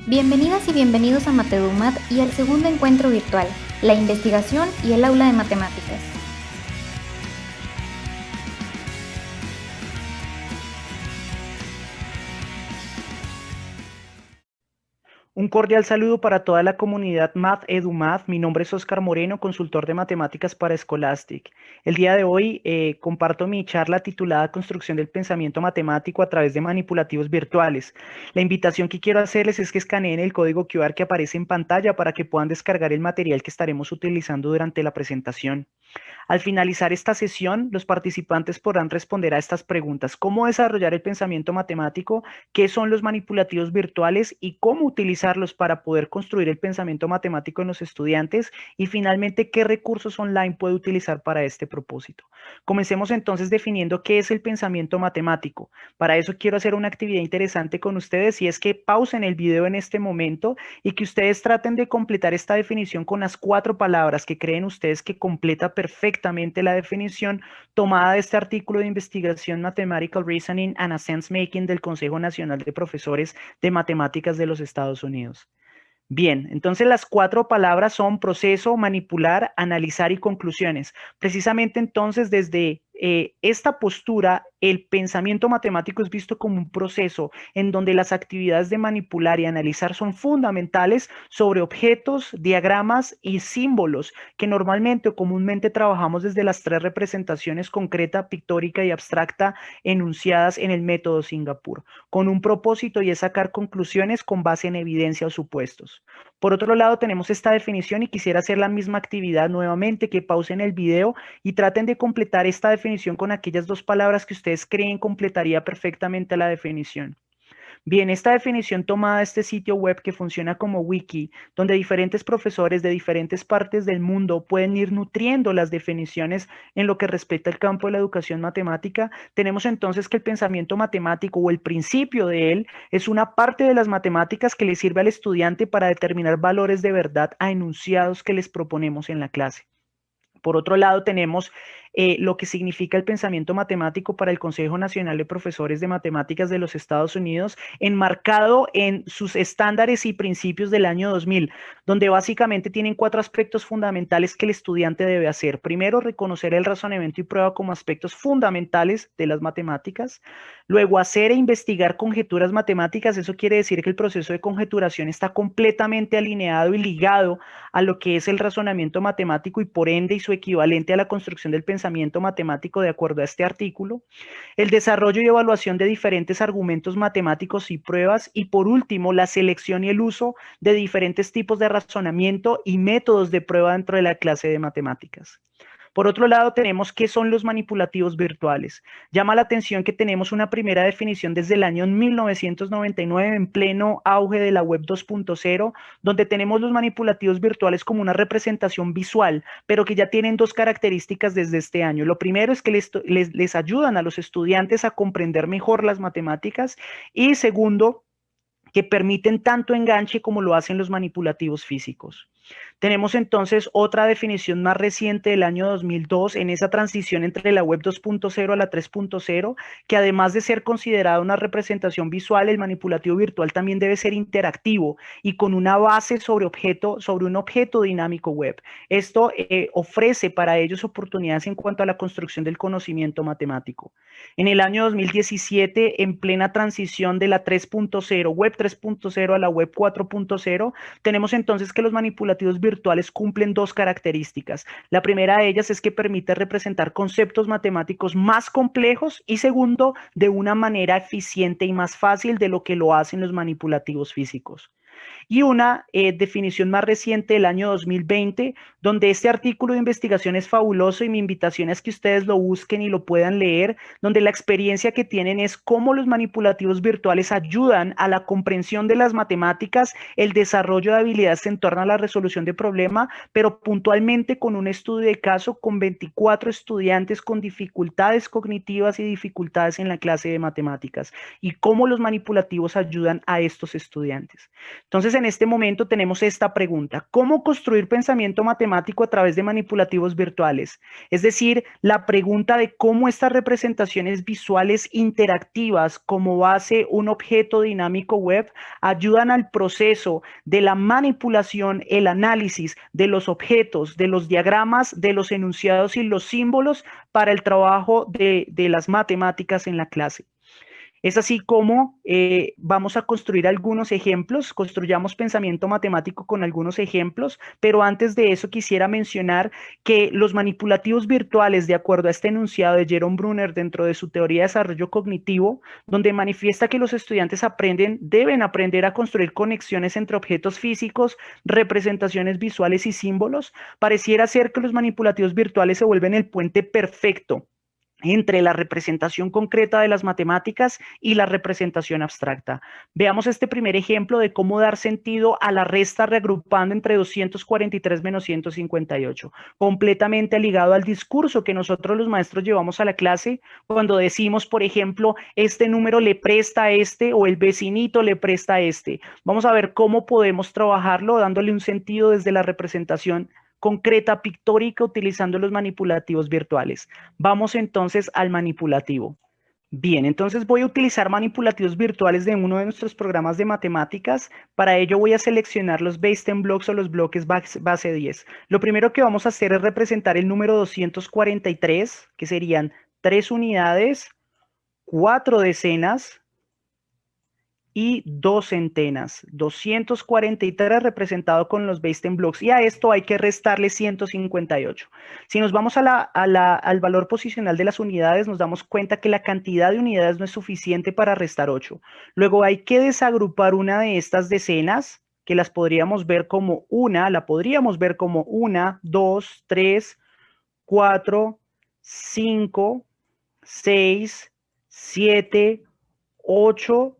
Bienvenidas y bienvenidos a Matedumat y al segundo encuentro virtual, la investigación y el aula de matemáticas. Un cordial saludo para toda la comunidad Math EduMath. Mi nombre es Oscar Moreno, consultor de matemáticas para Scholastic. El día de hoy comparto mi charla titulada Construcción del pensamiento matemático a través de manipulativos virtuales. La invitación que quiero hacerles es que escaneen el código QR que aparece en pantalla para que puedan descargar el material que estaremos utilizando durante la presentación. Al finalizar esta sesión, los participantes podrán responder a estas preguntas: ¿cómo desarrollar el pensamiento matemático? ¿Qué son los manipulativos virtuales y cómo utilizarlos para poder construir el pensamiento matemático en los estudiantes? Y finalmente, ¿qué recursos online puede utilizar para este propósito? Comencemos entonces definiendo qué es el pensamiento matemático. Para eso quiero hacer una actividad interesante con ustedes, y es que pausen el video en este momento y que ustedes traten de completar esta definición con las 4 palabras que creen ustedes que completa perfectamente la definición tomada de este artículo de investigación Mathematical Reasoning and a Sense Making del Consejo Nacional de Profesores de Matemáticas de los Estados Unidos. Bien, entonces las 4 palabras son proceso, manipular, analizar y conclusiones. Precisamente entonces desde esta postura, el pensamiento matemático es visto como un proceso en donde las actividades de manipular y analizar son fundamentales sobre objetos, diagramas y símbolos que normalmente o comúnmente trabajamos desde las 3 representaciones: concreta, pictórica y abstracta, enunciadas en el método Singapur, con un propósito, y es sacar conclusiones con base en evidencia o supuestos. Por otro lado, tenemos esta definición y quisiera hacer la misma actividad nuevamente, que pausen el video y traten de completar esta definición con aquellas 2 palabras que ustedes creen completaría perfectamente la definición. Bien, esta definición tomada de este sitio web que funciona como wiki, donde diferentes profesores de diferentes partes del mundo pueden ir nutriendo las definiciones en lo que respecta al campo de la educación matemática, tenemos entonces que el pensamiento matemático, o el principio de él, es una parte de las matemáticas que le sirve al estudiante para determinar valores de verdad a enunciados que les proponemos en la clase. Por otro lado, tenemos lo que significa el pensamiento matemático para el Consejo Nacional de Profesores de Matemáticas de los Estados Unidos, enmarcado en sus estándares y principios del año 2000, donde básicamente tienen 4 aspectos fundamentales que el estudiante debe hacer. Primero, reconocer el razonamiento y prueba como aspectos fundamentales de las matemáticas. Luego, hacer e investigar conjeturas matemáticas. Eso quiere decir que el proceso de conjeturación está completamente alineado y ligado a lo que es el razonamiento matemático y por ende y su equivalente a la construcción del pensamiento matemático de acuerdo a este artículo. El desarrollo y evaluación de diferentes argumentos matemáticos y pruebas. Y por último, la selección y el uso de diferentes tipos de razonamiento y métodos de prueba dentro de la clase de matemáticas. Por otro lado, tenemos qué son los manipulativos virtuales. Llama la atención que tenemos una primera definición desde el año 1999, en pleno auge de la web 2.0, donde tenemos los manipulativos virtuales como una representación visual, pero que ya tienen 2 características desde este año. Lo primero es que les ayudan a los estudiantes a comprender mejor las matemáticas, y segundo, que permiten tanto enganche como lo hacen los manipulativos físicos. Tenemos entonces otra definición más reciente del año 2002, en esa transición entre la web 2.0 a la 3.0, que además de ser considerada una representación visual, el manipulativo virtual también debe ser interactivo y con una base sobre un objeto dinámico web. Esto ofrece para ellos oportunidades en cuanto a la construcción del conocimiento matemático. En el año 2017, en plena transición de la 3.0, web 3.0 a la web 4.0, tenemos entonces que los manipulativos virtuales cumplen 2 características. La primera de ellas es que permite representar conceptos matemáticos más complejos, y segundo, de una manera eficiente y más fácil de lo que lo hacen los manipulativos físicos. Y una definición más reciente del año 2020, donde este artículo de investigación es fabuloso y mi invitación es que ustedes lo busquen y lo puedan leer, donde la experiencia que tienen es cómo los manipulativos virtuales ayudan a la comprensión de las matemáticas, el desarrollo de habilidades en torno a la resolución de problema, pero puntualmente con un estudio de caso con 24 estudiantes con dificultades cognitivas y dificultades en la clase de matemáticas, y cómo los manipulativos ayudan a estos estudiantes. Entonces, en este momento tenemos esta pregunta: ¿cómo construir pensamiento matemático a través de manipulativos virtuales? Es decir, la pregunta de cómo estas representaciones visuales interactivas como base un objeto dinámico web ayudan al proceso de la manipulación, el análisis de los objetos, de los diagramas, de los enunciados y los símbolos para el trabajo de las matemáticas en la clase. Es así como vamos a construir algunos ejemplos, construyamos pensamiento matemático con algunos ejemplos, pero antes de eso quisiera mencionar que los manipulativos virtuales, de acuerdo a este enunciado de Jerome Brunner dentro de su teoría de desarrollo cognitivo, donde manifiesta que los estudiantes deben aprender a construir conexiones entre objetos físicos, representaciones visuales y símbolos, pareciera ser que los manipulativos virtuales se vuelven el puente perfecto entre la representación concreta de las matemáticas y la representación abstracta. Veamos este primer ejemplo de cómo dar sentido a la resta reagrupando entre 243 menos 158, completamente ligado al discurso que nosotros los maestros llevamos a la clase cuando decimos, por ejemplo, este número le presta a este o el vecinito le presta a este. Vamos a ver cómo podemos trabajarlo dándole un sentido desde la representación concreta, pictórica, utilizando los manipulativos virtuales. Vamos entonces al manipulativo. Bien, entonces voy a utilizar manipulativos virtuales de uno de nuestros programas de matemáticas. Para ello voy a seleccionar los base 10 blocks o los bloques base 10. Lo primero que vamos a hacer es representar el número 243, que serían 3 unidades, 4 decenas y 2 centenas. 243 representado con los base 10 blocks, y a esto hay que restarle 158. Si nos vamos al valor posicional de las unidades, nos damos cuenta que la cantidad de unidades no es suficiente para restar 8. Luego hay que desagrupar una de estas decenas, que las podríamos ver como la podríamos ver como 1, 2, 3, 4, 5, 6, 7, 8,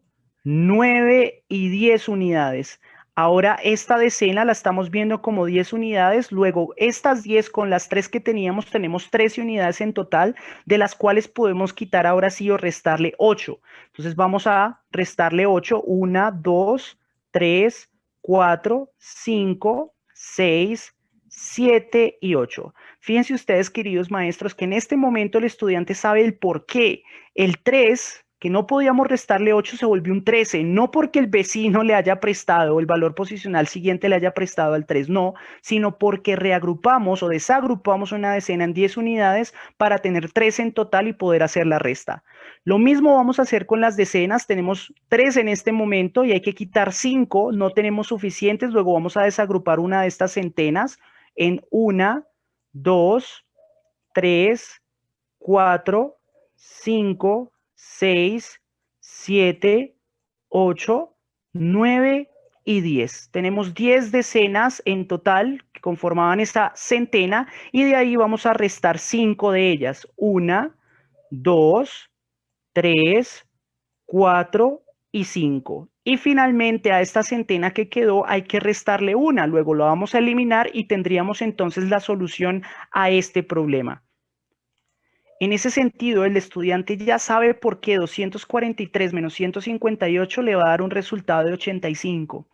9 y 10 unidades. Ahora esta decena la estamos viendo como 10 unidades, luego estas 10 con las 3 que teníamos, tenemos 13 unidades en total, de las cuales podemos quitar ahora sí o restarle 8. Entonces vamos a restarle 8, 1, 2, 3, 4, 5, 6, 7 y 8. Fíjense ustedes, queridos maestros, que en este momento el estudiante sabe el por qué. El 3, que no podíamos restarle 8, se volvió un 13, no porque el vecino le haya prestado o el valor posicional siguiente le haya prestado al 3, no, sino porque reagrupamos o desagrupamos una decena en 10 unidades para tener 13 en total y poder hacer la resta. Lo mismo vamos a hacer con las decenas, tenemos 3 en este momento y hay que quitar 5, no tenemos suficientes, luego vamos a desagrupar una de estas centenas en 1, 2, 3, 4, 5, 6, 7, 8, 9 y 10. Tenemos 10 decenas en total que conformaban esta centena y de ahí vamos a restar 5 de ellas. 1, 2, 3, 4 y 5. Y finalmente a esta centena que quedó hay que restarle 1. Luego lo vamos a eliminar y tendríamos entonces la solución a este problema. En ese sentido, el estudiante ya sabe por qué 243 menos 158 le va a dar un resultado de 85.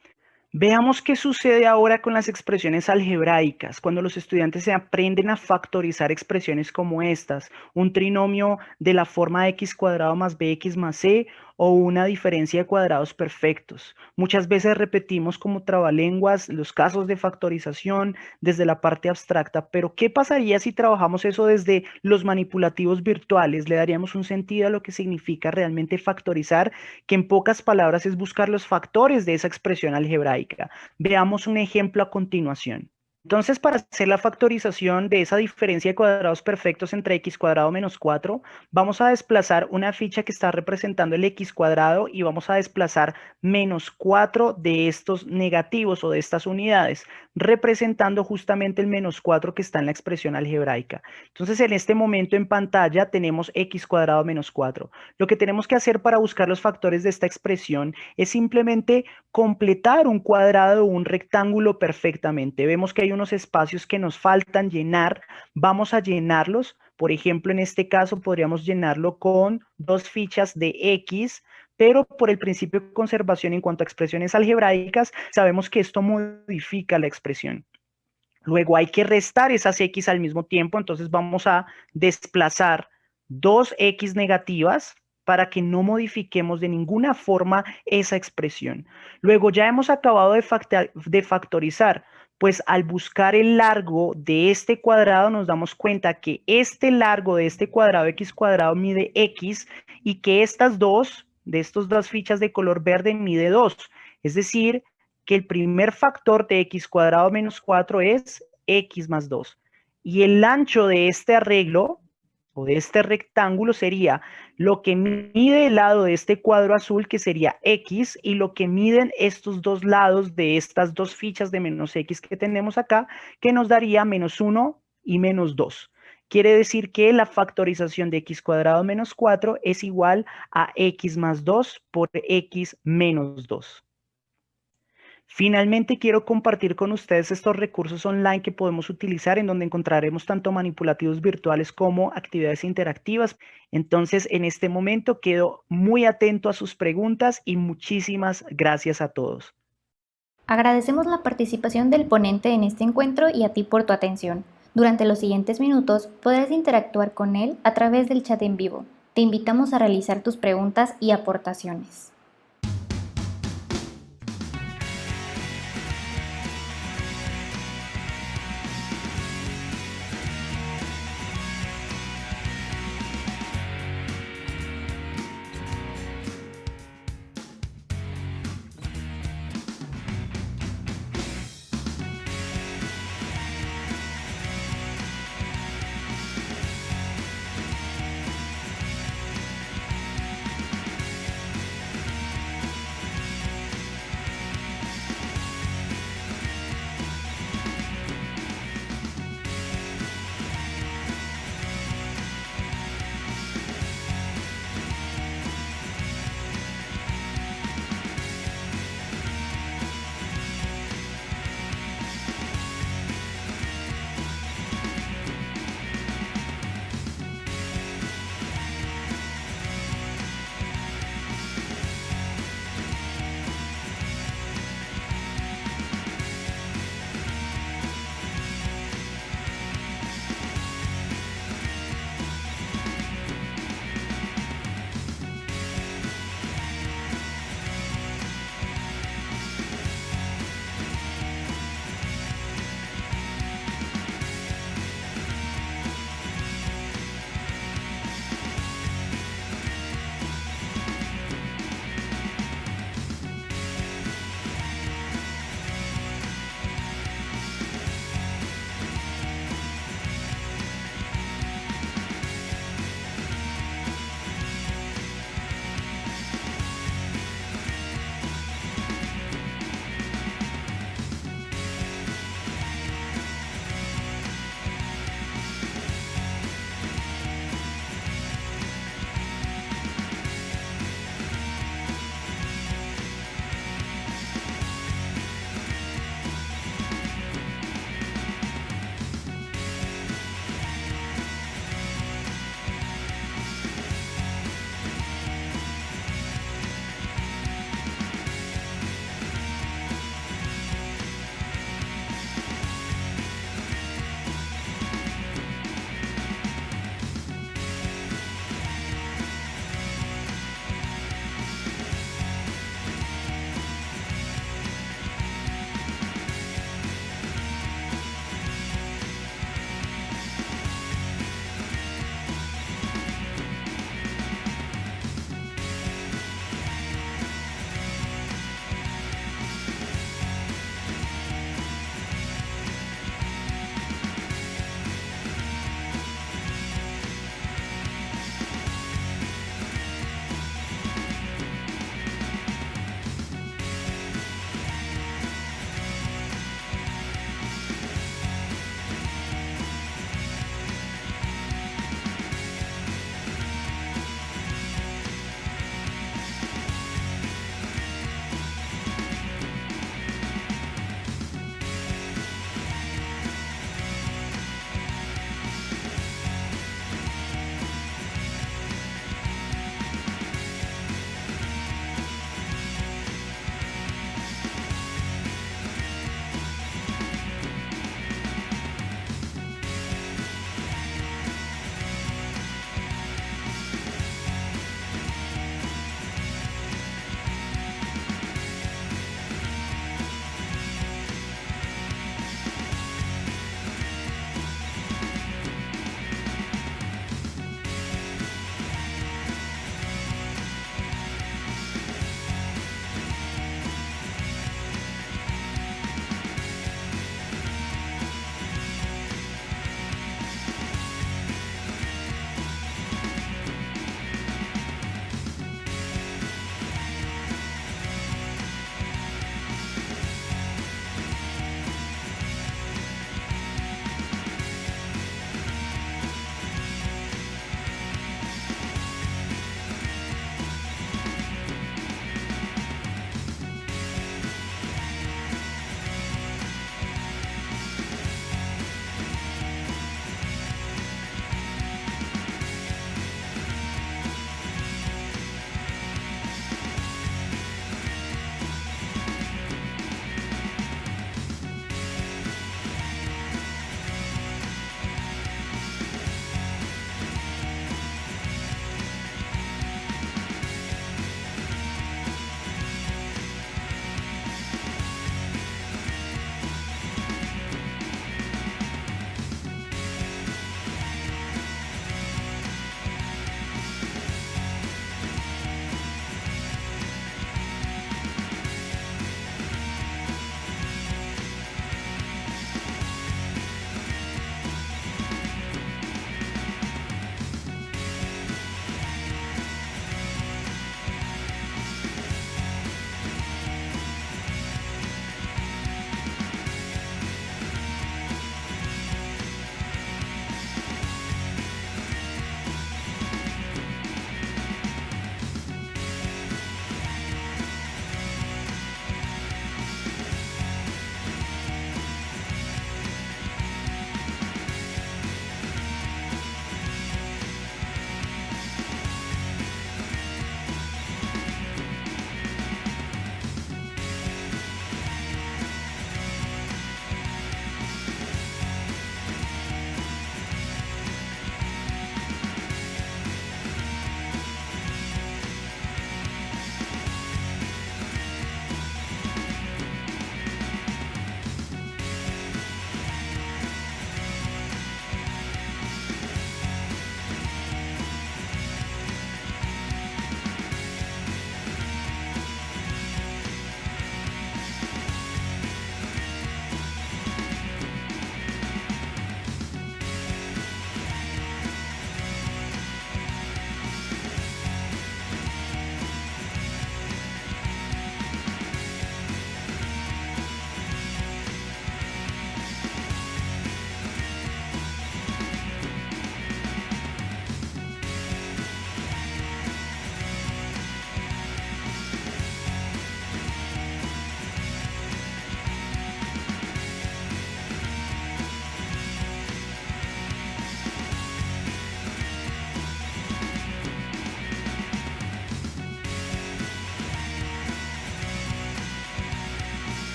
Veamos qué sucede ahora con las expresiones algebraicas, cuando los estudiantes se aprenden a factorizar expresiones como estas, un trinomio de la forma de x cuadrado más bx más c o una diferencia de cuadrados perfectos. Muchas veces repetimos como trabalenguas los casos de factorización desde la parte abstracta, pero ¿qué pasaría si trabajamos eso desde los manipulativos virtuales? Le daríamos un sentido a lo que significa realmente factorizar, que en pocas palabras es buscar los factores de esa expresión algebraica. Veamos un ejemplo a continuación. Entonces, para hacer la factorización de esa diferencia de cuadrados perfectos entre x cuadrado menos 4, vamos a desplazar una ficha que está representando el x cuadrado y vamos a desplazar menos 4 de estos negativos o de estas unidades, representando justamente el menos 4 que está en la expresión algebraica. Entonces, en este momento en pantalla tenemos x cuadrado menos 4. Lo que tenemos que hacer para buscar los factores de esta expresión es simplemente completar un cuadrado o un rectángulo perfectamente. Vemos que hay unos espacios que nos faltan llenar, vamos a llenarlos. Por ejemplo, en este caso podríamos llenarlo con 2 fichas de x pero por el principio de conservación en cuanto a expresiones algebraicas, sabemos que esto modifica la expresión. Luego hay que restar esas x al mismo tiempo, entonces vamos a desplazar dos x negativas para que no modifiquemos de ninguna forma esa expresión. Luego ya hemos acabado de factorizar, pues al buscar el largo de este cuadrado nos damos cuenta que este largo de este cuadrado x cuadrado mide x y que estas dos, de estos dos fichas de color verde mide 2. Es decir, que el primer factor de x cuadrado menos 4 es x más 2. Y el ancho de este arreglo o de este rectángulo sería lo que mide el lado de este cuadro azul, que sería x, y lo que miden estos dos lados de estas dos fichas de menos x que tenemos acá, que nos daría menos 1 y menos 2. Quiere decir que la factorización de x cuadrado menos 4 es igual a x más 2 por x menos 2. Finalmente, quiero compartir con ustedes estos recursos online que podemos utilizar en donde encontraremos tanto manipulativos virtuales como actividades interactivas. Entonces, en este momento quedo muy atento a sus preguntas y muchísimas gracias a todos. Agradecemos la participación del ponente en este encuentro y a ti por tu atención. Durante los siguientes minutos podrás interactuar con él a través del chat en vivo. Te invitamos a realizar tus preguntas y aportaciones.